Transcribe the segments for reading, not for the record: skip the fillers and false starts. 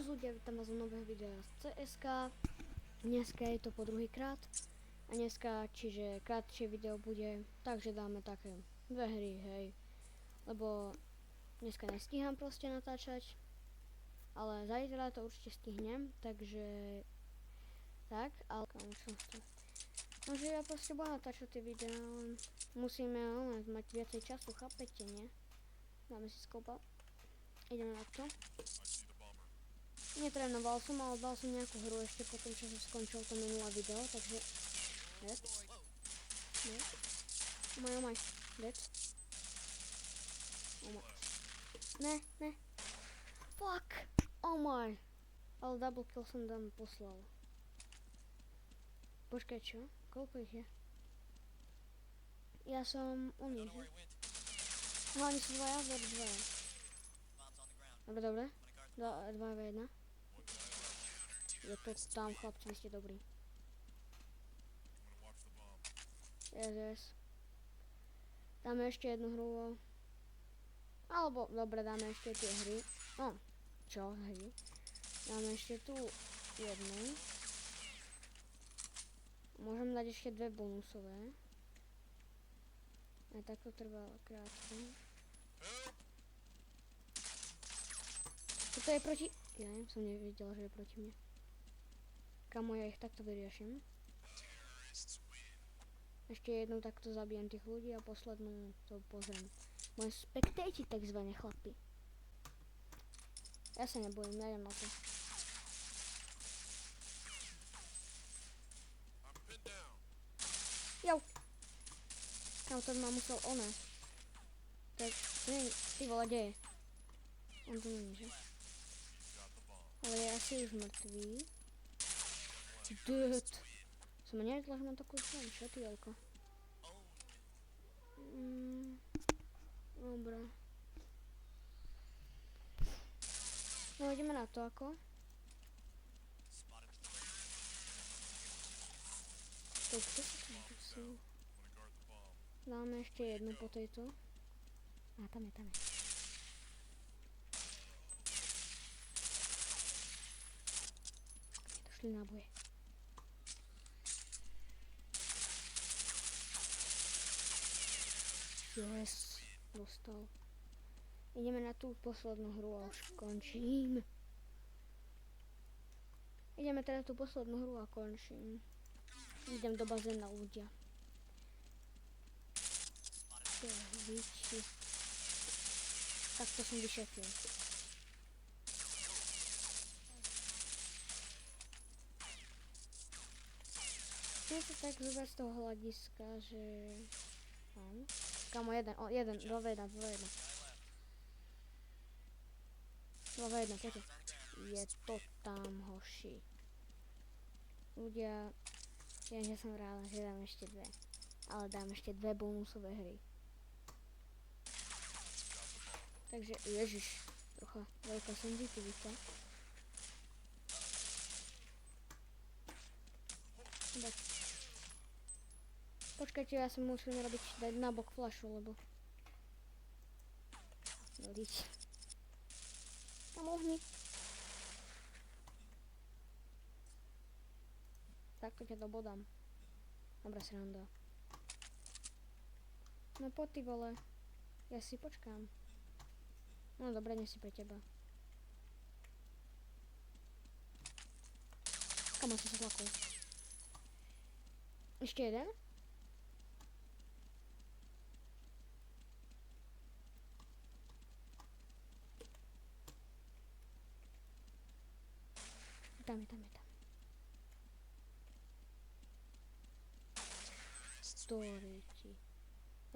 ľudia, vítam vás u nového videa z CSK. Dneska je to po druhýkrát. A dneska, čiže krátšie video bude, takže dáme také dve hry, hej. Lebo dneska nestíham proste natáčať. Ale zajtra to určite stihnem, takže... Tak, ale čo to? No, že ja proste budem natáčať tie videá, len musíme mať viacej času, chápete, nie? Dáme si skopa. Ideme na to. Netrénoval som, ale dal som nejakú hru ešte potom, čo som skončil to minulé video, takže... Dead. Dead. Oh my, dead. Oh my. Ne. Fuck! Oh my. Ale double kill som tam poslal. Počkaj, čo? Koľko ich je? Ja som u nich. No, oni sú dvaja, dvaja. Dobre. 2v1. Je to tam, chlapci, vy ste dobrí. Yes. Dáme ešte jednu hru. Alebo, dobre, dáme ešte tie hry. No, čo, hry? Dáme ešte tu jednu. Môžem dať ešte dve bonusové. Aj tak to trvá krátko. Toto je proti... Ja som nevedela, že je proti mne. Kamo, ja ich takto vyriešim. Ešte jednu takto zabijem tých ľudí a poslednú to pozriem. Moje spektéti takzvané, chlapi. Ja sa nebojím, ja idem na to. Jau! Kam to ma musel ona. Tak, ty vole, kde je? On tu není, že? Ale je asi už mŕtvý. Dude. Som nevedela, že mám takú zem, čo ty veľko? Dobre. No ideme na to ako. Tak čo sa tu sú? Dáme ešte jednu po tejto. A tam je. Došli náboje. Yes, dostal. Ideme na tú poslednú hru a už končím. Ideme teda tú poslednú hru a končím. Idem do bazéna ľudia. Takto som vyšetril. Je to tak zober z toho hľadiska, že... Kamo, jeden, 2v1. 2v1, poďte. Je to tam, hoši. Ľudia, viem, že som rád, že dám ešte dve. Ale dám ešte dve bonusové hry. Takže, ježiš, trocha veľká senzitivita. Tak. Počkajte, ja som musel dať nabok flašu, lebo... Dodiť. Tam ohni. Takto ťa dobodám. Dobrá sranda. No poď ty vole. Ja si počkám. No dobre, nie si pre teba. Kam si sa zlakol? Ešte jeden? Tam je. Storiti.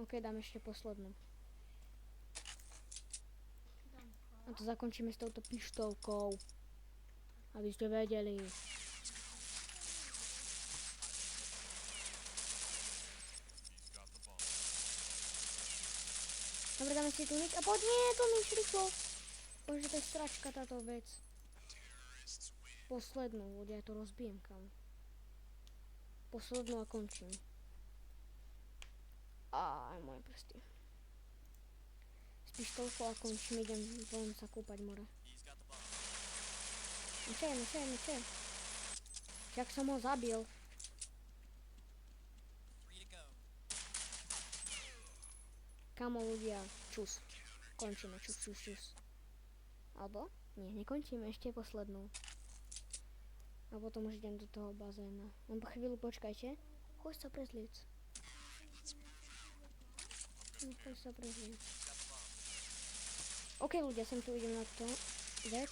Ok, dám ešte poslednú. A to zakončíme s touto pištolkou. Aby ste vedeli. Dobre, dáme si tu nič. A poď, nie, to nič rýchlo. Bože, to je stračka táto vec. Poslednú, ľudia, ja to rozbijem kam. Poslednú a končím. Aj moje prsty. S pištolkou a končím, idem sa kúpať more. Čo? Však som ho zabil. Kamo ľudia, čus. Končíme, čus. Alebo? Nie, nekončíme, ešte poslednú. A potom už idem do toho bazéna. Len po chvíľu počkajte. Choď sa prezliec. OK ľudia, sem tu idem na to. Dead.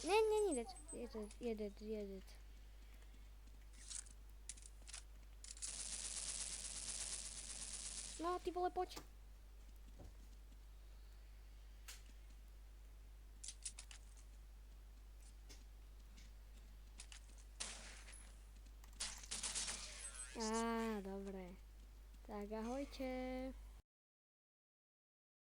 Nie dead. Je dead. No, ty vole, poď. Dobre. Tak ahojte.